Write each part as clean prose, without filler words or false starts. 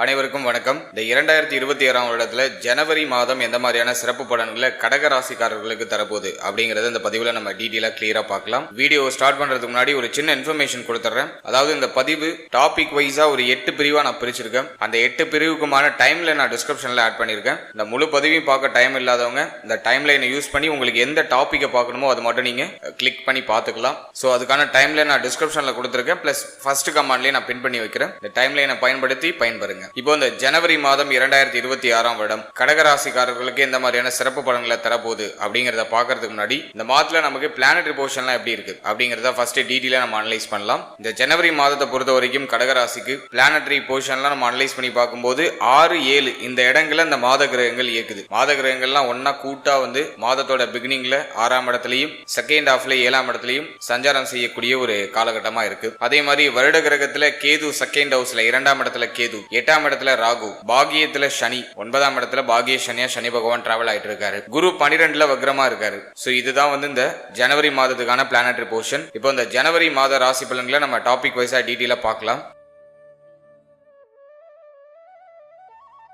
அனைவருக்கும் வணக்கம். இந்த 2026ஆம் வருடத்துல ஜனவரி மாதம் எந்த மாதிரியான சிறப்பு பலன்களை கடக ராசிக்காரர்களுக்கு தரப்போகுது அப்படிங்கறத இந்த பதிவுல நம்ம டீடைலா கிளியரா பார்க்கலாம். வீடியோ ஸ்டார்ட் பண்றதுக்கு முன்னாடி ஒரு சின்ன இன்ஃபர்மேஷன் கொடுத்துறேன். அதாவது இந்த பதிவு டாபிக் வைஸா ஒரு 8 பிரிவா நான் பிரிச்சிருக்கேன். அந்த 8 பிரிவுக்குமான டைம்ல நான் டிஸ்கிரிப்ஷன்ல ஆட் பண்ணிருக்கேன். இந்த முழு பதிவையும் பார்க்க டைம் இல்லாதவங்க இந்த டைம் லைனை யூஸ் பண்ணி உங்களுக்கு எந்த டாபிக்கை பார்க்கணுமோ அது மட்டும் நீங்க கிளிக் பண்ணி பார்த்துக்கலாம். ஸோ அதுக்கான டைம்ல நான் டிஸ்கிரிப்ஷன்ல கொடுத்துருக்கேன். பிளஸ் ஃபர்ஸ்ட் கமாண்ட்லயே நான் பின் பண்ணி வைக்கிறேன். இந்த டைம் லைனை பயன்படுத்தி பயன்பெறுங்க. இப்போ இந்த ஜனவரி மாதம் 2026ஆம் வருடம் கடகராசிக்காரர்களுக்கு எந்த மாதிரியான சிறப்பு பலன்களை தரப்போகுது அப்படிங்கறத பாக்குறதுக்கு முன்னாடி இந்த மாதத்துல நமக்கு பிளானட்டரி பொசிஷன்லாம் எப்படி இருக்கு அப்படிங்கறத ஃபர்ஸ்ட் டீடைலா நம்ம அனலைஸ் பண்ணலாம். இந்த ஜனவரி மாதத்தை பொறுத்த வரைக்கும் கடகராசிக்கு பிளானட்டரி பொசிஷன்லாம் நம்ம அனலைஸ் பண்ணி பார்க்கும்போது 6, 7 இந்த இடங்கள்ல இந்த மாத கிரகங்கள் இயக்குது. மாத கிரகங்கள்லாம் ஒன்னா கூட்டா வந்து மாதத்தோட பிகினிங்ல 6ஆம் இடத்துலயும் செகண்ட் ஹாஃப்ல 7ஆம் இடத்துலயும் சஞ்சாரம் செய்யக்கூடிய ஒரு காலகட்டமா இருக்கு. அதே மாதிரி வருட கிரகத்துல கேது செகண்ட் ஹவுஸ்ல 2ஆம் இடத்துல கேது, 8ஆம் இடத்துல ராகு, பாகியத்துல சனி, 9ஆம் இடத்துல பாகிய சனியா சனி பகவான் டிராவல் ஆயிட்டு இருக்காரு. குரு 12ல வக்ரமா இருக்காரு. சோ இதுதான் வந்து இந்த ஜனவரி மாதத்துக்கான பிளானட்டரி பொசிஷன். இப்போ இந்த ஜனவரி மாத ராசி பலன்களை நம்ம டாபிக் வைஸா டீடைலா பார்க்கலாம்.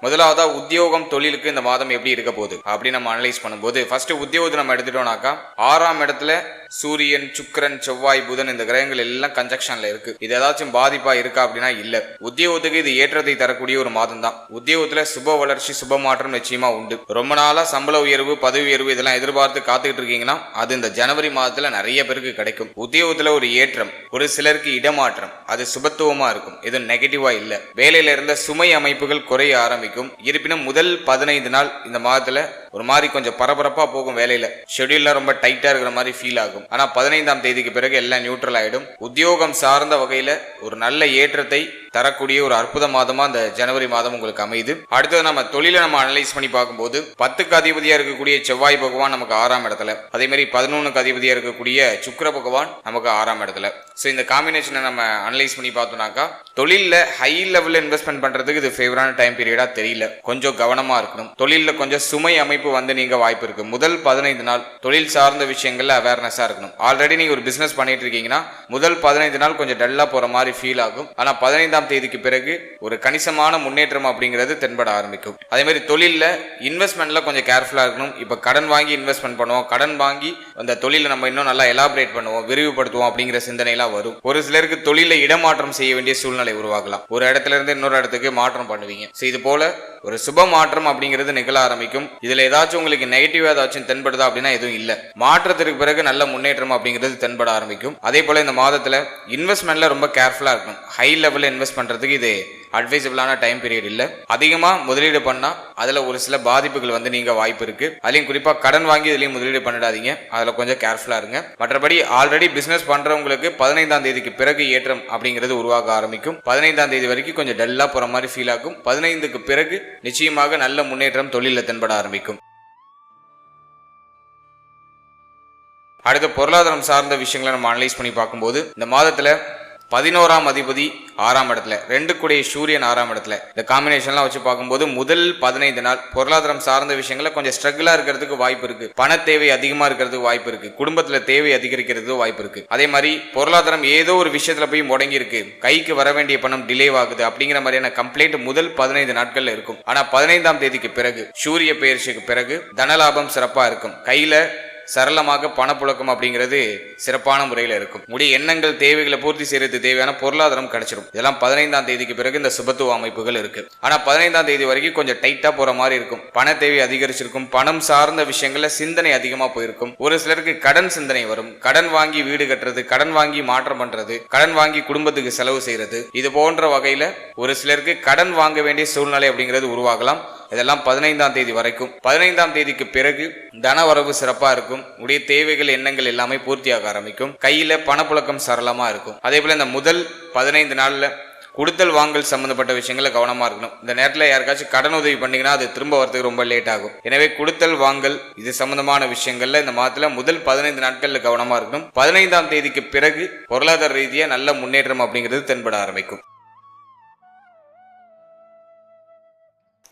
முதலாவதா உத்தியோகம் தொழிலுக்கு இந்த மாதம் எப்படி இருக்க போகுது அப்படின்னு நம்ம அனலைஸ் பண்ணும்போது ஃபர்ஸ்ட் உத்தியோகத்தை நம்ம எடுத்துட்டோம்னாக்கா 6ஆம் இடத்துல சூரியன், சுக்கிரன், செவ்வாய், புதன் இந்த கிரகங்கள் எல்லாம் கன்ஜக்ஷன்ல இருக்கு. இது ஏதாச்சும் பாதிப்பா இருக்கா அப்படின்னா இல்ல. உத்தியோகத்துக்கு இது ஏற்றத்தை தரக்கூடிய ஒரு மாதம் தான். உத்தியோகத்துல சுப வளர்ச்சி, சுப மாற்றம் நிச்சயமா உண்டு. ரொம்ப நாளா சம்பள உயர்வு, பதவி உயர்வு இதெல்லாம் எதிர்பார்த்து காத்துக்கிட்டு இருக்கீங்கன்னா அது இந்த ஜனவரி மாதத்துல நிறைய பேருக்கு கிடைக்கும். உத்தியோகத்துல ஒரு ஏற்றம், ஒரு சிலருக்கு இடமாற்றம், அது சுபத்துவமா இருக்கும். இது நெகட்டிவா இல்ல. வேலையில இருந்த சுமை அமைப்புகள் குறைய ஆரம்பிக்கும். இருப்பினும் முதல் 15 நாள் இந்த மாதத்துல ஒரு மாதிரி கொஞ்சம் பரபரப்பா போகும். வேலையில ஷெட்யூல்ல ரொம்ப டைட்டா இருக்கிற மாதிரி ஃபீல் ஆகும். ஆனா 15ஆம் தேதிக்கு பிறகு எல்லாம் நியூட்ரல் ஆயிடும். உத்தியோகம் சார்ந்த வகையில ஒரு நல்ல ஏற்றத்தை தரக்கூடிய ஒரு அற்புத மாதமா இந்த ஜனவரி மாதம் உங்களுக்கு அமையுது. அடுத்தது நம்ம தொழிலை நம்ம அனலைஸ் பண்ணி பார்க்கும்போது 10க்கு அதிபதியா இருக்கக்கூடிய செவ்வாய் பகவான் நமக்கு 6ஆம் இடத்துல, அதே மாதிரி 11க்கு அதிபதியா இருக்கக்கூடிய சுக்கிர பகவான் நமக்கு 6ஆம் இடத்துல. சோ இந்த காம்பினேஷனை நம்ம அனலைஸ் பண்ணி பார்த்தோம்னாக்கா தொழில ஹை லெவல்ல இன்வெஸ்ட்மெண்ட் பண்றதுக்கு இது ஃபேவரான டைம் பீரியடா தெரியல. கொஞ்சம் கவனமா இருக்கணும். தொழில கொஞ்சம் சுமை அமைப்பு வந்து நீங்க வாய்ப்பு இருக்கு. முதல் 15 நாள் தொழில் சார்ந்த விஷயங்கள்ல அவேர்னஸா இருக்கணும். ஆல்ரெடி நீங்க ஒரு பிசினஸ் பண்ணிட்டு இருக்கீங்கன்னா முதல் 15 நாள் கொஞ்சம் டல்லா போற மாதிரி ஃபீல் ஆகும். ஆனா 15ஆம் தேதிக்கு பிறகு ஒரு கணிசமான முன்னேற்றம் அப்படிங்கிறது தென்பட ஆரம்பிக்கும். அதே மாதிரி தொழில இன்வெஸ்ட்மெண்ட்ல கொஞ்சம் கேர்ஃபுல்லா இருக்கணும். இப்ப கடன் வாங்கி இன்வெஸ்ட்மெண்ட் பண்ணுவோம், கடன் வாங்கி அந்த தொழிலை நம்ம இன்னும் நல்லா எலாபரேட் பண்ணுவோம், விரிவுபடுத்துவோம் அப்படிங்கிற சிந்தனை எல்லாம் வரும். ஒரு சிலருக்கு தொழில இடமாற்றம் செய்ய வேண்டிய சூழ்நிலை உருவாகலாம். ஒரு இடத்துல இருந்து இன்னொரு இடத்துக்கு மாற்றம் பண்ணுவீங்க. இது போல ஒரு சுப மாற்றம் அப்படிங்கிறது நிகழ ஆரம்பிக்கும். இதுல ஏதாச்சும் உங்களுக்கு நெகட்டிவ் ஏதாச்சும் தென்படுதா அப்படின்னா எதுவும் இல்ல. மாற்றத்திற்கு பிறகு நல்ல முன்னேற்றம் அப்படிங்கிறது தென்பட ஆரம்பிக்கும். அதே போல இந்த மாதத்துல இன்வெஸ்ட்மெண்ட்ல ரொம்ப கேர்ஃபுல்லா இருக்கணும். ஹை லெவல்ல இன்வெஸ்ட் பண்றதுக்கு இது அட்வைசபிளான டைம் பீரியட் இல்ல. அதிகமா முதலீடு பண்ணா அதுல ஒரு சில பாதிப்புகள் வந்து நீங்க வாய்ப்பு இருக்கு. அதுலயும் குறிப்பா கடன் வாங்கி இதுலயும் முதலீடு பண்ணிடாதீங்க. அதுல கொஞ்சம் கேர்ஃபுல்லா இருங்க. மற்றபடி ஆல்ரெடி பிசினஸ் பண்றவங்களுக்கு 15ஆம் தேதிக்கு பிறகு ஏற்றம் அப்படிங்கிறது உருவாக ஆரம்பிக்கும். 15ஆம் தேதி வரைக்கும் கொஞ்சம் டல்லா போற மாதிரி ஃபீல் ஆகும். 15க்கு பிறகு நிச்சயமாக நல்ல முன்னேற்றம் தொழில தென்பட ஆரம்பிக்கும். அடுத்த பொருளாதாரம் சார்ந்த விஷயங்களை நம்ம அனலைஸ் பண்ணி பார்க்கும்போது இந்த மாதத்துல 11ஆம் அதிபதி 6ஆம் இடத்துல, 2 கூடிய சூரியன் 6ஆம் இடத்துல, இந்த காம்பினேஷன்லாம் வச்சு பார்க்கும்போது முதல் 15 நாள் பொருளாதாரம் சார்ந்த விஷயங்கள கொஞ்சம் ஸ்ட்ரகிளா இருக்கிறதுக்கு வாய்ப்பு இருக்கு. பண தேவை அதிகமா இருக்கிறதுக்கு வாய்ப்பு இருக்கு. குடும்பத்துல தேவை அதிகரிக்கிறதுக்கு வாய்ப்பு இருக்கு. அதே மாதிரி பொருளாதாரம் ஏதோ ஒரு விஷயத்துல போய் முடங்கி இருக்கு, கைக்கு வர வேண்டிய பணம் டிலே ஆகுது அப்படிங்கிற மாதிரியான கம்ப்ளைண்ட் முதல் 15 நாட்கள்ல இருக்கும். ஆனா 15ஆம் தேதிக்கு பிறகு சூரிய பெயர்ச்சிக்கு பிறகு தனலாபம் சிறப்பா இருக்கும். கையில சரளமாக பணப்புழக்கம் அப்படிங்கிறது சிறப்பான முறையில் இருக்கும். உடைய எண்ணங்கள் தேவைகளை பூர்த்தி செய்யறது தேவையான பொருளாதாரம் கிடைச்சிடும். இதெல்லாம் 15ஆம் தேதிக்கு பிறகு இந்த சுபத்துவ அமைப்புகள் இருக்கு. ஆனா 15ஆம் தேதி வரைக்கும் கொஞ்சம் டைட்டா போற மாதிரி இருக்கும். பண தேவை அதிகரிச்சிருக்கும். பணம் சார்ந்த விஷயங்கள்ல சிந்தனை அதிகமா போயிருக்கும். ஒரு சிலருக்கு கடன் சிந்தனை வரும். கடன் வாங்கி வீடு கட்டுறது, கடன் வாங்கி மாற்றம் பண்றது, கடன் வாங்கி குடும்பத்துக்கு செலவு செய்யறது, இது போன்ற வகையில ஒரு சிலருக்கு கடன் வாங்க வேண்டிய சூழ்நிலை அப்படிங்கிறது உருவாகலாம். இதெல்லாம் 15ஆம் தேதி வரைக்கும். 15ஆம் தேதிக்கு பிறகு தன வரவு சிறப்பா இருக்கும். உடைய தேவைகள், எண்ணங்கள் எல்லாமே பூர்த்தியாக ஆரம்பிக்கும். கையில பணப்புழக்கம் சரளமா இருக்கும். அதே போல இந்த முதல் 15 நாள்ல கொடுத்தல் வாங்கல் சம்பந்தப்பட்ட விஷயங்கள கவனமா இருக்கணும். இந்த நேரத்தில் யாருக்காச்சும் கடன் உதவி பண்ணீங்கன்னா அது திரும்ப வரதுக்கு ரொம்ப லேட் ஆகும். எனவே கொடுத்தல் வாங்கல் இது சம்பந்தமான விஷயங்கள்ல இந்த மாதத்துல முதல் 15 நாட்கள்ல கவனமா இருக்கணும். 15ஆம் தேதிக்கு பிறகு பொருளாதார ரீதியா நல்ல முன்னேற்றம் அப்படிங்கிறது தென்பட ஆரம்பிக்கும்.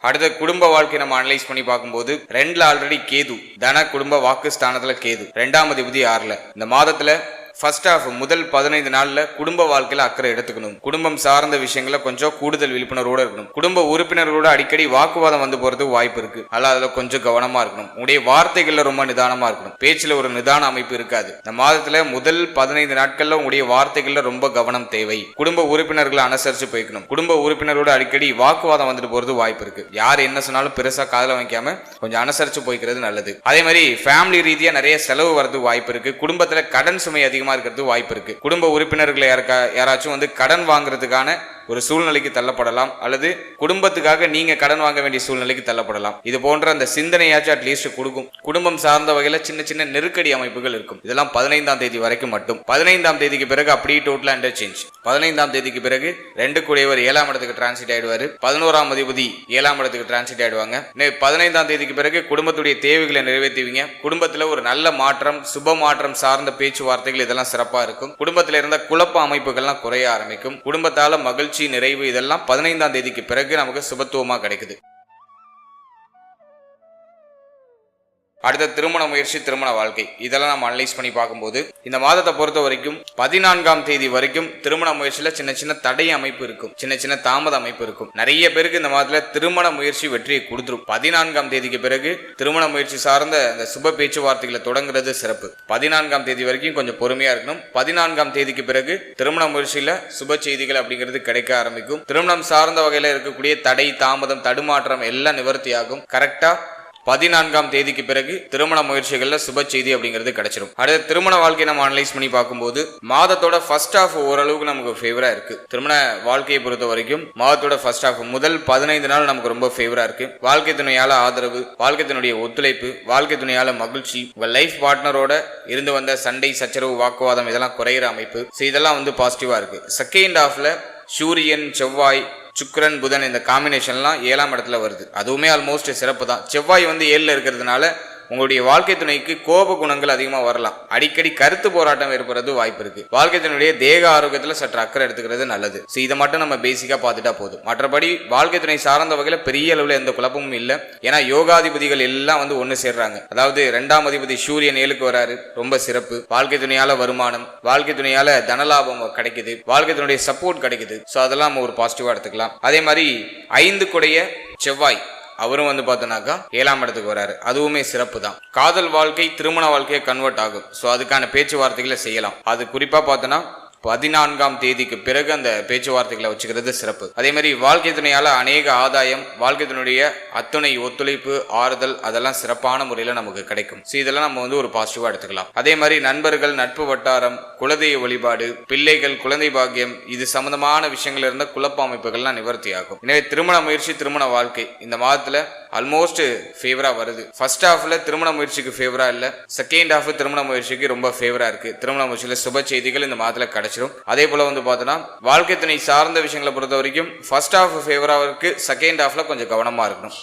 அடுத்த குடும்ப வாழ்க்கை நம்ம அனலைஸ் பண்ணி பார்க்கும்போது 2ல ஆல்ரெடி கேது, தன குடும்ப வாக்கு ஸ்தானத்துல கேது, 2ஆம் அதிபதி 6ல. இந்த மாதத்துல ஃபர்ஸ்ட் ஆஃப் முதல் 15 நாள்ல குடும்ப வாழ்க்கையில அக்கறை எடுத்துக்கணும். குடும்பம் சார்ந்த விஷயங்கள கொஞ்சம் கூடுதல் விழிப்புணர்வோட இருக்கணும். குடும்ப உறுப்பினர்களோட அடிக்கடி வாக்குவாதம் வந்து போறதுக்கு வாய்ப்பு இருக்கு. அதுல கொஞ்சம் கவனமா இருக்கணும். உடைய வார்த்தைகள்ல ரொம்ப நிதானமா இருக்கணும். பேச்சுல ஒரு நிதான அமைப்பு இருக்காது. இந்த மாதத்துல முதல் 15 நாட்கள்ல உங்களுடைய வார்த்தைகள்ல ரொம்ப கவனம் தேவை. குடும்ப உறுப்பினர்களை அனுசரிச்சு போய்க்கணும். குடும்ப உறுப்பினரோட அடிக்கடி வாக்குவாதம் வந்துட்டு போறது வாய்ப்பு இருக்கு. யார் என்ன சொன்னாலும் பெருசா காதல வைக்காம கொஞ்சம் அனுசரிச்சு போய்க்கிறது நல்லது. அதே மாதிரி ஃபேமிலி ரீதியா நிறைய செலவு வரது வாய்ப்பு இருக்கு. குடும்பத்துல கடன் சுமை அதிகமா இருக்கிறது வாய்ப்பு இருக்கு. குடும்ப உறுப்பினர்களை யாராச்சும் வந்து கடன் வாங்குறதுக்கான ஒரு சூழ்நிலைக்கு தள்ளப்படலாம், அல்லது குடும்பத்துக்காக நீங்க கடன் வாங்க வேண்டிய சூழ்நிலைக்கு தள்ளப்படலாம். இது போன்ற அந்த சிந்தனையாச்சும் அட்லீஸ்ட் கொடுக்கும். குடும்பம் சார்ந்த வகையில சின்ன சின்ன நெருக்கடி அமைப்புகள் இருக்கும். இதெல்லாம் 15ஆம் தேதி வரைக்கும் மட்டும். 15ஆம் தேதிக்கு பிறகு அப்படியே டோட்டலா இன்டர்சேஞ்ச். 15ஆம் தேதிக்கு பிறகு 2 கூடியவர் 7ஆம் இடத்துக்கு டிரான்சிட் ஆயிடுவாரு. 11ஆம் அதிபதி 7ஆம் இடத்துக்கு டிரான்சிட் ஆயிடுவாங்க. 15ஆம் தேதிக்கு பிறகு குடும்பத்துடைய தேவைகளை நிறைவேற்றுவீங்க. குடும்பத்துல ஒரு நல்ல மாற்றம், சுப மாற்றம் சார்ந்த பேச்சுவார்த்தைகள் இதெல்லாம் சிறப்பா இருக்கும். குடும்பத்துல இருந்த குழப்ப அமைப்புகள்லாம் குறைய ஆரம்பிக்கும். குடும்பத்தால மகிழ்ச்சி, நிறைவு இதெல்லாம் 15ஆம் தேதிக்கு பிறகு நமக்கு சுபத்துவமா கிடைக்குது. அடுத்த திருமண முயற்சி, திருமண வாழ்க்கை இதெல்லாம் நம்ம அனலைஸ் பண்ணி பார்க்கும்போது இந்த மாதத்தை பொறுத்த வரைக்கும் 14ஆம் தேதி வரைக்கும் திருமண முயற்சியில சின்ன சின்ன தடை அமைப்பு இருக்கும், சின்ன சின்ன தாமத அமைப்பு இருக்கும். நிறைய பேருக்கு இந்த மாதத்துல திருமண முயற்சி வெற்றியை கொடுத்துரும். 14ஆம் தேதிக்கு பிறகு திருமண முயற்சி சார்ந்த அந்த சுப பேச்சுவார்த்தைகளை தொடங்குறது சிறப்பு. 14ஆம் தேதி வரைக்கும் கொஞ்சம் பொறுமையா இருக்கணும். 14ஆம் தேதிக்கு பிறகு திருமண முயற்சியில சுப செய்திகள் அப்படிங்கிறது கிடைக்க ஆரம்பிக்கும். திருமணம் சார்ந்த வகையில இருக்கக்கூடிய தடை, தாமதம், தடுமாற்றம் எல்லாம் நிவர்த்தி ஆகும். கரெக்டா 14ஆம் தேதிக்கு பிறகு திருமண முயற்சிகள்ல சுப செய்தி அப்படிங்கிறது கிடைச்சிடும். அடுத்த திருமண வாழ்க்கையை நம்ம அனலைஸ் பண்ணி பார்க்கும்போது மாதத்தோட ஃபர்ஸ்ட் ஹாஃப் ஓரளவுக்கு நமக்கு ஃபேவரா இருக்கு. திருமண வாழ்க்கையை பொறுத்த வரைக்கும் மாதத்தோட ஃபர்ஸ்ட் ஹாஃப் முதல் 15 நாள் நமக்கு ரொம்ப ஃபேவரா இருக்கு. வாழ்க்கை துணையால ஆதரவு, வாழ்க்கை துணையுடைய ஒத்துழைப்பு, வாழ்க்கை துணையால மகிழ்ச்சி, உங்க லைஃப் பார்ட்னரோட இருந்து வந்த சண்டை, சச்சரவு, வாக்குவாதம் இதெல்லாம் குறையிற அமைப்பு. இதெல்லாம் வந்து பாசிட்டிவா இருக்கு. செகண்ட் ஹாஃப்ல சூரியன், செவ்வாய், சுக்கிரன், புதன் இந்த காம்பினேஷன்லாம் 7ஆம் இடத்துல வருது. அதுவுமே ஆல்மோஸ்ட் சிறப்பு தான். செவ்வாய் வந்து 7ல இருக்கிறதுனால உங்களுடைய வாழ்க்கை துணைக்கு கோப குணங்கள் அதிகமாக வரலாம். அடிக்கடி கருத்து போராட்டம் ஏற்படுறது வாய்ப்பு இருக்கு. வாழ்க்கை துணையுடைய தேக ஆரோக்கியத்தில் சற்று அக்கறை எடுத்துக்கிறது நல்லது. இதை மட்டும் நம்ம பேசிக்கா பார்த்துட்டா போதும். மற்றபடி வாழ்க்கை துணை சார்ந்த வகையில பெரிய அளவில் எந்த குழப்பமும் இல்லை. ஏன்னா யோகாதிபதிகள் எல்லாம் வந்து ஒன்று சேர்றாங்க. அதாவது 2ஆம் அதிபதி சூரியன் 7க்கு வராரு, ரொம்ப சிறப்பு. வாழ்க்கை துணையால வருமானம், வாழ்க்கை துணையால தனலாபம் கிடைக்குது, வாழ்க்கை துணையுடைய சப்போர்ட் கிடைக்குது. ஸோ அதெல்லாம் நம்ம ஒரு பாசிட்டிவா எடுத்துக்கலாம். அதே மாதிரி 5 கூடைய செவ்வாய் அவரும் வந்து பார்த்தோன்னாக்கா 7ஆம் இடத்துக்கு வராரு, அதுவுமே சிறப்பு தான். காதல் வாழ்க்கை திருமண வாழ்க்கையை கன்வெர்ட் ஆகும். ஸோ அதுக்கான பேச்சுவார்த்தைகளை செய்யலாம். அது குறிப்பா பார்த்தோன்னா 14ஆம் தேதிக்கு பிறகு அந்த பேச்சுவார்த்தைகளை வச்சுக்கிறது சிறப்பு. அதே மாதிரி வாழ்க்கை துணையால அநேக ஆதாயம், வாழ்க்கை துணையுடைய அத்துணை ஒத்துழைப்பு, ஆறுதல் அதெல்லாம் சிறப்பான முறையில் நமக்கு கிடைக்கும். இதெல்லாம் நம்ம வந்து ஒரு பாசிட்டிவா எடுத்துக்கலாம். அதே மாதிரி நண்பர்கள், நட்பு வட்டாரம், குலதெய்வ வழிபாடு, பிள்ளைகள், குழந்தை பாக்கியம் இது சம்பந்தமான விஷயங்கள் இருந்த குழப்ப அமைப்புகள்லாம் நிவர்த்தி ஆகும். எனவே திருமண முயற்சி, திருமண வாழ்க்கை இந்த மாதத்துல ஆல்மோஸ்ட் ஃபேவரா வருது. ஃபர்ஸ்ட் ஹாஃப்ல திருமண முயற்சிக்கு ஃபேவரா இல்ல, செகண்ட் ஹாஃப் திருமண முயற்சிக்கு ரொம்ப ஃபேவரா இருக்கு. திருமண முயற்சியில சுப செய்திகள் இந்த மாதத்துல கிடைச்சிடும். அதே போல வந்து பார்த்தோன்னா வாழ்க்கை துணை சார்ந்த விஷயங்களை பொறுத்த வரைக்கும் ஃபர்ஸ்ட் ஹாஃப் ஃபேவரா இருக்கு, செகண்ட் ஹாஃப்ல கொஞ்சம் கவனமா இருக்கணும்.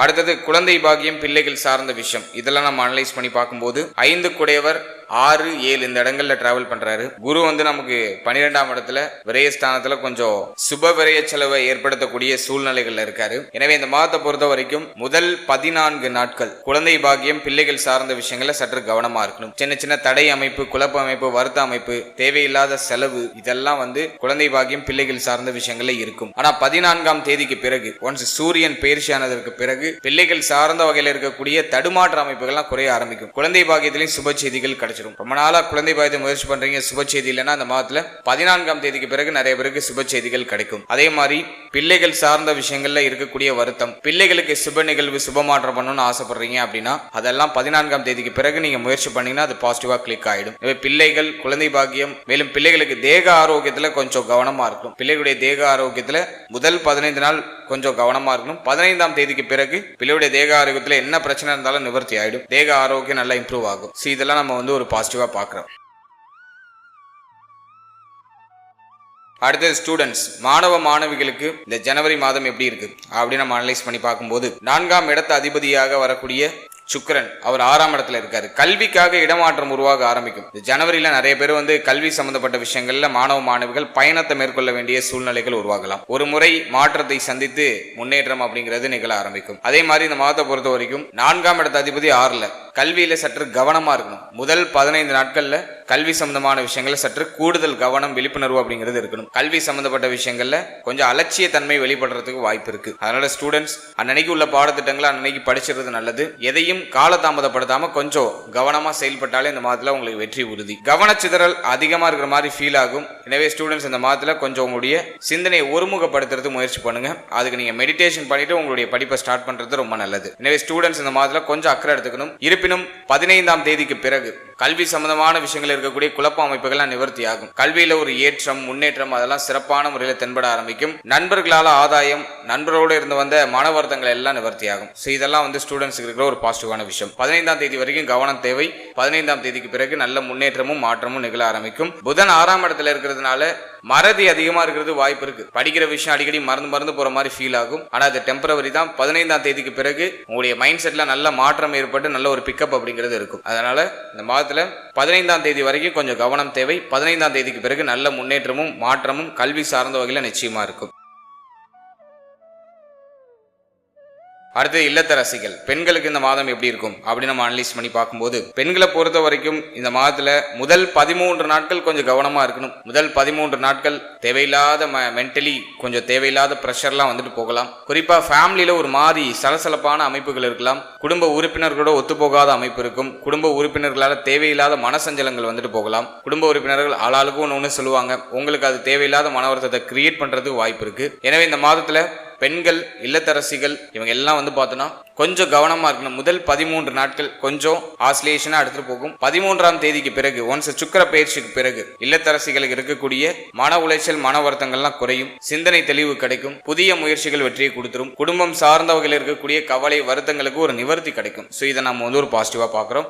அடுத்தது குழந்தை பாக்கியம், பிள்ளைகள் சார்ந்த விஷயம் இதெல்லாம் நம்ம அனலைஸ் பண்ணி பார்க்கும்போது 5 கூடையவர் 6, 7 இந்த இடங்கள்ல டிராவல் பண்றாரு. குரு வந்து நமக்கு 12ஆம் இடத்துல விரயஸ்தானத்துல கொஞ்சம் சுப விரய செலவை ஏற்படுத்தக்கூடிய சூழ்நிலைகள்ல இருக்காரு. எனவே இந்த மாதத்தை பொறுத்த வரைக்கும் முதல் 14 நாட்கள் குழந்தை பாக்கியம், பிள்ளைகள் சார்ந்த விஷயங்கள சற்று கவனமா இருக்கணும். சின்ன சின்ன தடை அமைப்பு, குழப்ப அமைப்பு, வருத்த அமைப்பு, தேவையில்லாத செலவு இதெல்லாம் வந்து குழந்தை பாக்கியம், பிள்ளைகள் சார்ந்த விஷயங்கள்ல இருக்கும். ஆனா 14ஆம் தேதிக்கு பிறகு ஒன்ஸ் சூரியன் பயிற்சியானதற்கு பிறகு பிள்ளைகள் சார்ந்த வகையில் இருக்கக்கூடிய தடுமாற்ற அமைப்புகள்லாம் குறைய ஆரம்பிக்கும். குழந்தை பாக்கியத்திலையும் சுப செய்திகள் கிடைச்சிடும். ரொம்ப நாளா குழந்தை பாக்கியத்தை முயற்சி பண்றீங்க, சுப செய்தி இல்லைன்னா அந்த மாதத்துல 14ஆம் தேதிக்கு பிறகு நிறைய பேருக்கு சுப செய்திகள் கிடைக்கும். அதே மாதிரி பிள்ளைகள் சார்ந்த விஷயங்கள்ல இருக்கக்கூடிய வருத்தம், பிள்ளைகளுக்கு சுப நிகழ்வு, சுப மாற்றம் பண்ணணும்னு ஆசைப்படுறீங்க அப்படின்னா அதெல்லாம் 14ஆம் தேதிக்கு பிறகு நீங்க முயற்சி பண்ணீங்கன்னா அது பாசிட்டிவா கிளிக் ஆயிடும். பிள்ளைகள், குழந்தை பாக்கியம், மேலும் பிள்ளைகளுக்கு தேக ஆரோக்கியத்துல கொஞ்சம் கவனமா இருக்கும். பிள்ளைகளுடைய தேக ஆரோக்கியத்துல முதல் 15 நாள் கொஞ்சம் கவனமா இருக்கணும். 15ஆம் தேதிக்கு பிறகு பிள்ளையுடைய தேக ஆரோக்கியத்துல என்ன பிரச்சனை இருந்தாலும் நிவர்த்தி ஆயிடும். தேக ஆரோக்கியம் நல்லா இம்ப்ரூவ் ஆகும். இதெல்லாம் நம்ம வந்து ஒரு பாசிட்டிவா பார்க்கிறோம். அடுத்தது ஸ்டூடெண்ட்ஸ், மாணவ மாணவிகளுக்கு இந்த ஜனவரி மாதம் எப்படி இருக்கு அப்படின்னு நம்ம அனலைஸ் பண்ணி பார்க்கும்போது 4ஆம் இடத்து அதிபதியாக வரக்கூடிய சுக்கிரன் அவர் 6ஆம் இடத்துல இருக்காரு. கல்விக்காக இடமாற்றம் உருவாக ஆரம்பிக்கும். ஜனவரியில நிறைய பேர் வந்து கல்வி சம்பந்தப்பட்ட விஷயங்கள்ல மாணவ மாணவிகள் பயணத்தை மேற்கொள்ள வேண்டிய சூழ்நிலைகள் உருவாகலாம். ஒரு முறை மாற்றத்தை சந்தித்து முன்னேற்றம் அப்படிங்கிறது நிகழ ஆரம்பிக்கும். அதே மாதிரி இந்த மாதத்தை பொறுத்த வரைக்கும் 4ஆம் இடத்து அதிபதி 6ல, கல்வியில சற்று கவனமா இருக்கணும். முதல் 15 நாட்கள்ல கல்வி சம்பந்தமான விஷயங்கள்ல சற்று கூடுதல் கவனம், விழிப்புணர்வு அப்படிங்கிறது இருக்கணும். கல்வி சம்பந்தப்பட்ட விஷயங்கள்ல கொஞ்சம் அலட்சிய தன்மை வெளிப்படுறதுக்கு வாய்ப்பு இருக்கு. அதனால ஸ்டூடெண்ட்ஸ் அன்னைக்கு உள்ள பாடத்திட்டங்களை அன்னைக்கு படிச்சிருது நல்லது. எதையும் காலதாமதப்படுத்தாம கொஞ்சம் கவனமா செயல்பட்டாலே இந்த மாதத்துல உங்களுக்கு வெற்றி உறுதி. கவனச்சிதறல் அதிகமா இருக்கிற மாதிரி ஃபீல் ஆகும். எனவே ஸ்டூடெண்ட்ஸ் இந்த மாதத்துல கொஞ்சம் உங்களுடைய சிந்தனையை ஒருமுகப்படுத்துறது முயற்சி பண்ணுங்க. அதுக்கு நீங்க மெடிடேஷன் பண்ணிட்டு உங்களுடைய படிப்பை ஸ்டார்ட் பண்றது ரொம்ப நல்லது. எனவே ஸ்டூடெண்ட்ஸ் இந்த மாதத்துல கொஞ்சம் அக்கறை எடுத்துக்கணும். இருப்பினும் 15ஆம் தேதிக்கு பிறகு கல்வி சம்பந்தமான விஷயங்கள் இருக்கக்கூடிய குழப்ப அமைப்புகள் நிவர்த்தி ஆகும். கல்வியில ஒரு ஏற்றம், முன்னேற்றம் அதெல்லாம் சிறப்பான முறையில் தென்பட ஆரம்பிக்கும். நண்பர்களால் ஆதாயம், நண்பரோடு இருந்து வந்த மன வருத்தங்கள் எல்லாம் நிவர்த்தி ஆகும். இதெல்லாம் ஸ்டூடெண்ட்ஸ்க்கு இருக்கிற ஒரு பாசிட்டிவான விஷயம். 15ஆம் தேதி வரைக்கும் கவனம் தேவை. 15ஆம் தேதிக்கு பிறகு நல்ல முன்னேற்றமும் மாற்றமும் நிகழ ஆரம்பிக்கும். புதன் 6ஆம் இடத்துல இருக்கிறதுனால மறதி அதிகமா இருக்கிறது வாய்ப்பு இருக்கு. படிக்கிற விஷயம் அடிக்கடி மறந்து போற மாதிரி ஃபீல் ஆகும். ஆனா அது டெம்பரவரி தான். 15ஆம் தேதிக்கு பிறகு உங்களுடைய மைண்ட் செட்ல நல்ல மாற்றம் ஏற்பட்டு நல்ல ஒரு பிக்கப் அப்படிங்கிறது இருக்கும். அதனால இந்த மாதத்துல 15ஆம் தேதி வரைக்கும் கொஞ்சம் கவனம் தேவை. 15ஆம் தேதிக்கு பிறகு நல்ல முன்னேற்றமும் மாற்றமும் கல்வி சார்ந்த வகையில நிச்சயமா இருக்கும். அடுத்து இல்லத்தரசிகள், பெண்களுக்கு இந்த மாதம் எப்படி இருக்கும் அப்படின்னு நம்ம அனலைஸ் பண்ணி பார்க்கும்போது, பெண்களை பொறுத்த வரைக்கும் இந்த மாதத்துல முதல் 13 நாட்கள் கொஞ்சம் கவனமா இருக்கணும். முதல் 13 நாட்கள் தேவையில்லாத மென்டலி கொஞ்சம் தேவையில்லாத ப்ரெஷர்லாம் போகலாம். குறிப்பா ஃபேமிலியில ஒரு மாதிரி சலசலப்பான அமைப்புகள் இருக்கலாம். குடும்ப உறுப்பினர்களோட ஒத்துப்போகாத அமைப்பு இருக்கும். குடும்ப உறுப்பினர்களால தேவையில்லாத மனசஞ்சலங்கள் போகலாம். குடும்ப உறுப்பினர்கள் ஆளாளுக்கு ஒன்று சொல்லுவாங்க. உங்களுக்கு அது தேவையில்லாத மன வருத்தத்தை கிரியேட் பண்றதுக்கு வாய்ப்பு இருக்கு. எனவே இந்த மாதத்துல பெண்கள், இல்லத்தரசிகள் இவங்க எல்லாம் பார்த்தோன்னா கொஞ்சம் கவனமா இருக்கணும். முதல் 13 நாட்கள் கொஞ்சம் ஆசிலேஷனா எடுத்துட்டு போகும். 13ஆம் தேதிக்கு பிறகு ஒன்ஸ் சுக்கிர பயிற்சிக்கு பிறகு இல்லத்தரசிகளுக்கு இருக்கக்கூடிய மன உளைச்சல், மன வருத்தங்கள்லாம் குறையும். சிந்தனை தெளிவு கிடைக்கும். புதிய முயற்சிகள் வெற்றியை கொடுத்துரும். குடும்பம் சார்ந்த வகையில் இருக்கக்கூடிய கவலை, வருத்தங்களுக்கு ஒரு நிவர்த்தி கிடைக்கும். இதை நம்ம ஒரு பாசிட்டிவா பாக்குறோம்.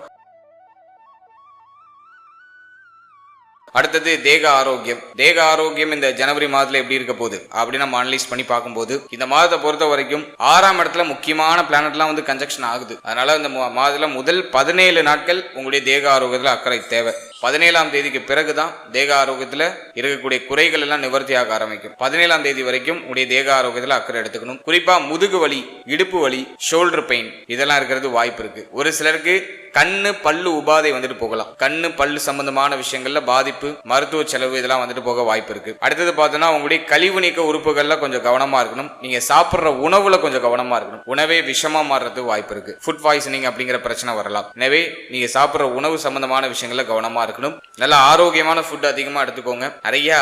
அடுத்தது தேக ஆரோக்கியம். தேக ஆரோக்கியம் இந்த ஜனவரி மாதத்துல எப்படி இருக்க போகுது அப்படின்னு நம்ம அனலைஸ் பண்ணி பார்க்கும்போது, இந்த மாதத்தை பொறுத்த வரைக்கும் 6ஆம் இடத்துல முக்கியமான பிளானட்லாம் கன்ஜெக்ஷன் ஆகுது. அதனால இந்த மாதத்துல முதல் 17 நாட்கள் உங்களுடைய தேக ஆரோக்கியத்துல அக்கறை தேவை. 17ஆம் தேதிக்கு பிறகுதான் தேக ஆரோக்கியத்துல இருக்கக்கூடிய குறைகள் எல்லாம் நிவர்த்தி ஆக ஆரம்பிக்கும். 17ஆம் தேதி வரைக்கும் உங்களுடைய தேக ஆரோக்கியத்துல அக்கறை எடுத்துக்கணும். குறிப்பா முதுகு வலி, இடுப்பு வலி, ஷோல்டர் பெயின் இதெல்லாம் இருக்கிறது வாய்ப்பு இருக்கு. ஒரு சிலருக்கு கண்ணு பல்லு உபாதை போகலாம். கண்ணு பல்லு சம்பந்தமான விஷயங்கள்ல பாதிப்பு, மருத்துவ செலவு இதெல்லாம் போக வாய்ப்பு இருக்கு. அடுத்தது பார்த்தோன்னா உங்களுடைய கழிவு நீக்க உறுப்புகள்ல கொஞ்சம் கவனமா இருக்கணும். நீங்க சாப்பிட்ற உணவுல கொஞ்சம் கவனமா இருக்கணும். உணவே விஷமா மாறுறதுக்கு வாய்ப்பு இருக்கு. ஃபுட் பாய்சனிங் அப்படிங்கிற பிரச்சனை வரலாம். எனவே நீங்க சாப்பிட்ற உணவு சம்பந்தமான விஷயங்கள்ல கவனமா இருக்கணும். நல்ல ஆரோக்கியமான ஃபுட் அதிகமா எடுத்துக்கோங்க. நிறைய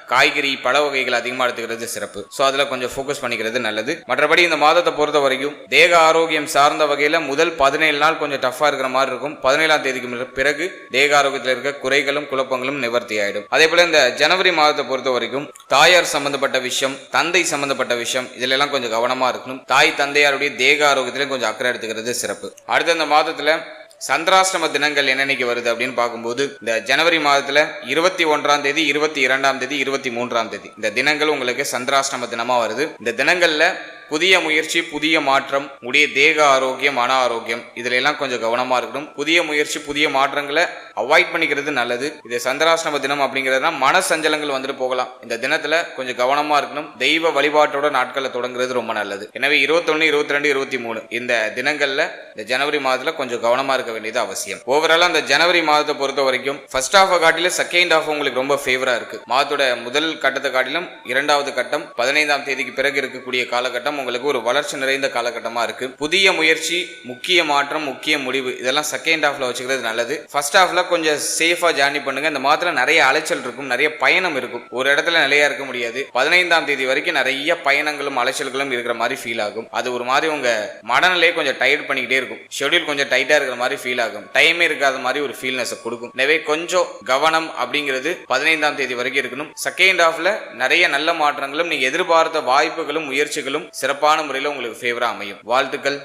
காய்கறி, பழ வகைகள் அதிகமாக எடுத்துக்கிறது சிறப்பு. அதுல கொஞ்சம் ஃபோக்கஸ் பண்ணிக்கிறது நல்லது. மற்றபடி இந்த மாதத்தை பொறுத்த வரைக்கும் தேக ஆரோக்கியம் சார்ந்த வகையில முதல் 17 நாள் கொஞ்சம் டஃபா இருக்கிற மாதிரி இருக்கும். 17ஆம் தேதிக்கு பிறகு தேக ஆரோக்கியத்தில் இருக்க குறைகளும் குழப்பங்களும் நிவர்த்தி ஆயிடும். அதே போல இந்த ஜனவரி மாதத்தை பொறுத்த வரைக்கும் தாயார் சம்பந்தப்பட்ட விஷயம், தந்தை சம்பந்தப்பட்ட விஷயம் இதுல எல்லாம் கொஞ்சம் கவனமா இருக்கணும். தாய் தந்தையாருடைய தேக ஆரோக்கியத்திலும் கொஞ்சம் அக்கறை எடுத்துக்கிறது சிறப்பு. அடுத்த இந்த மாதத்துல சந்திராஷ்டம தினங்கள் என்னன்னைக்கு வருது அப்படின்னு பார்க்கும்போது, இந்த ஜனவரி மாதத்துல 21ஆம் தேதி, 22ஆம் தேதி, 23ஆம் தேதி இந்த தினங்கள் உங்களுக்கு சந்திராஷ்டம தினமா வருது. இந்த தினங்கள்ல புதிய முயற்சி, புதிய மாற்றம், உடைய தேக ஆரோக்கியம், மன ஆரோக்கியம் இதுல எல்லாம் கொஞ்சம் கவனமா இருக்கணும். புதிய முயற்சி, புதிய மாற்றங்களை அவாய்ட் பண்ணிக்கிறது நல்லது. இது சந்திராஷ்டம தினம் அப்படிங்கிறதுனா மன சஞ்சலங்கள் போகலாம். இந்த தினத்துல கொஞ்சம் கவனமா இருக்கணும். தெய்வ வழிபாட்டோட நாட்களை தொடங்குறது ரொம்ப நல்லது. எனவே 21, 22, 23 இந்த தினங்கள்ல இந்த ஜனவரி மாதத்துல கொஞ்சம் கவனமா இருக்க வேண்டியது அவசியம். ஓவராலா இந்த ஜனவரி மாதத்தை பொறுத்த வரைக்கும் ஃபர்ஸ்ட் ஹாஃப் காட்டில செகண்ட் ஹாஃப் உங்களுக்கு ரொம்ப ஃபேவரா இருக்கு. மாதத்தோட முதல் கட்டத்தை காட்டிலும் 2வது கட்டம் 15ஆம் தேதிக்கு பிறகு இருக்கக்கூடிய காலகட்டம் உங்களுக்கு ஒரு வளர்ச்சி நிறைந்த காலகட்டமா இருக்கு. புதிய முயற்சி, முக்கிய மாற்றம், முக்கிய முடிவு இதெல்லாம் செகண்ட் ஹாஃப்ல வச்சுக்கிறது நல்லது. ஃபர்ஸ்ட் ஹாஃப்ல கொஞ்சம் சேஃபா ஜர்னி பண்ணுங்க. இந்த மாதத்துல நிறைய அலைச்சல் இருக்கும், நிறைய பயணம் இருக்கும். ஒரு இடத்துல நிலையா இருக்க முடியாது. 15ஆம் தேதி வரைக்கும் நிறைய பயணங்களும் அலைச்சல்களும் இருக்கிற மாதிரி ஃபீல் ஆகும். அது ஒரு மாதிரி உங்க மனநிலையை கொஞ்சம் டைட் பண்ணிக்கிட்டே இருக்கும். ஷெட்யூல் கொஞ்சம் டைட்டா இருக்கிற மாதிரி ஃபீல் ஆகும். டைமே இருக்காத மாதிரி ஒரு ஃபீல்னஸ் கொடுக்கும். எனவே கொஞ்சம் கவனம் அப்படிங்கிறது 15ஆம் தேதி வரைக்கும் இருக்கணும். செகண்ட் ஹாஃப்ல நிறைய நல்ல மாற்றங்களும், நீங்க எதிர்பார்த்த வாய்ப்புகளும் முயற்சிகளும் சிறப்பான முறையில் உங்களுக்கு ஃபேவரா அமையும். வாழ்த்துக்கள்.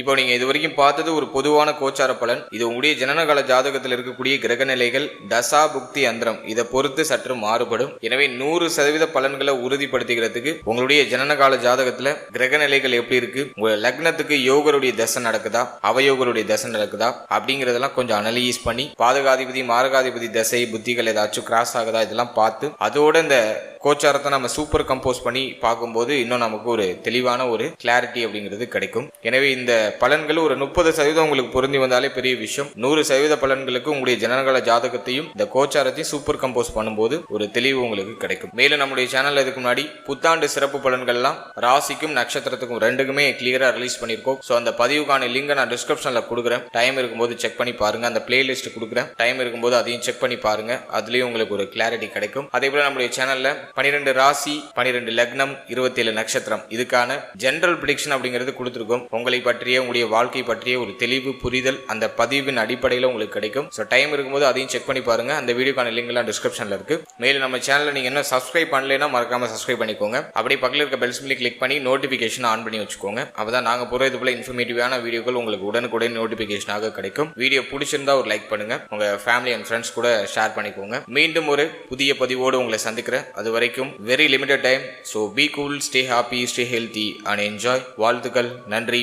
இப்போ நீங்க இது வரைக்கும் பார்த்தது ஒரு பொதுவான கோச்சார பலன். இது உங்களுடைய ஜனனகால ஜாதகத்தில் இருக்கக்கூடிய கிரக நிலைகள், தசா புக்தி அந்தரம் இதை பொறுத்து சற்று மாறுபடும். எனவே 100% பலன்களை உறுதிப்படுத்திக்கிறதுக்கு உங்களுடைய ஜனனகால ஜாதகத்துல கிரக நிலைகள் எப்படி இருக்கு, உங்க லக்னத்துக்கு யோகருடைய தசை நடக்குதா, அவயோகருடைய தசை நடக்குதா அப்படிங்கறதெல்லாம் கொஞ்சம் அனலைஸ் பண்ணி, பாதகாதிபதி மாரகாதிபதி தசை புத்திகள் ஏதாச்சும் கிராஸ் ஆகுதா இதெல்லாம் பார்த்து, அதோட இந்த கோச்சாரத்தை நம்ம சூப்பர் கம்போஸ் பண்ணி பார்க்கும்போது இன்னும் நமக்கு ஒரு தெளிவான ஒரு கிளாரிட்டி அப்படிங்கிறது கிடைக்கும். எனவே இந்த பலன்கள் ஒரு 30% உங்களுக்கு பொருந்தி வந்தாலே பெரிய விஷயம். 100% பலன்களுக்கு உங்களுடைய ஜனனகால ஜாதகத்தையும் இந்த கோச்சாரத்தையும் சூப்பர் கம்போஸ் பண்ணும்போது ஒரு தெளிவு உங்களுக்கு கிடைக்கும். மேலும் நம்முடைய சேனல்ல இதுக்கு முன்னாடி புத்தாண்டு சிறப்பு பலன்கள்லாம் ராசிக்கும் நட்சத்திரத்துக்கும் ரெண்டுக்குமே கிளியரா ரிலீஸ் பண்ணிருக்கோம். ஸோ அந்த பதிவுக்கான லிங்கை நான் டிஸ்கிரிப்ஷன்ல கொடுக்குறேன். டைம் இருக்கும்போது செக் பண்ணி பாருங்க. அந்த பிளேலிஸ்ட் கொடுக்குறேன். டைம் இருக்கும்போது அதையும் செக் பண்ணி பாருங்க. அதுலயும் உங்களுக்கு ஒரு கிளாரிட்டி கிடைக்கும். அதே போல நம்முடைய சேனல்ல 12 ராசி, 12 லக்னம், 27 நட்சத்திரம் இதுக்கான ஜெனரல் பிரெடிக்ஷன் அப்படிங்கிறது கொடுத்துருக்கோம். உங்களை பற்றிய உங்களுடைய வாழ்க்கை பற்றிய ஒரு தெளிவு புரிதல் அந்த பதிவின் அடிப்படையில் உங்களுக்கு கிடைக்கும். ஸோ டைம் இருக்கும்போது அதையும் செக் பண்ணி பாருங்க. அந்த வீடியோக்கான லிங்க் எல்லாம் டிஸ்கிரிப்ஷன்ல இருக்கு. மேலும் நம்ம சேனலை நீங்க என்ன சப்ஸ்கிரைப் பண்ணலைன்னா மறக்காம சப்ஸ்கிரைப் பண்ணிக்கோங்க. அப்படியே பக்கத்தில் இருக்க பெல் சிம்பிளை கிளிக் பண்ணி நோட்டிபிகேஷன் ஆன் பண்ணி வச்சுக்கோங்க. அப்பதான் நாங்க போற இது போல இன்ஃபர்மேட்டிவான வீடியோக்கள் உங்களுக்கு உடனுக்குடன் நோட்டிபிகேஷனாக கிடைக்கும். வீடியோ பிடிச்சிருந்தா ஒரு லைக் பண்ணுங்க. உங்க ஃபேமிலி அண்ட் ஃப்ரெண்ட்ஸ் கூட ஷேர் பண்ணிக்கோங்க. மீண்டும் ஒரு புதிய பதிவோடு உங்களை சந்திக்கிறேன். அது வரைக்கும் very limited time. So be cool, stay happy, stay healthy and enjoy. வாழ்த்துக்கள். நன்றி.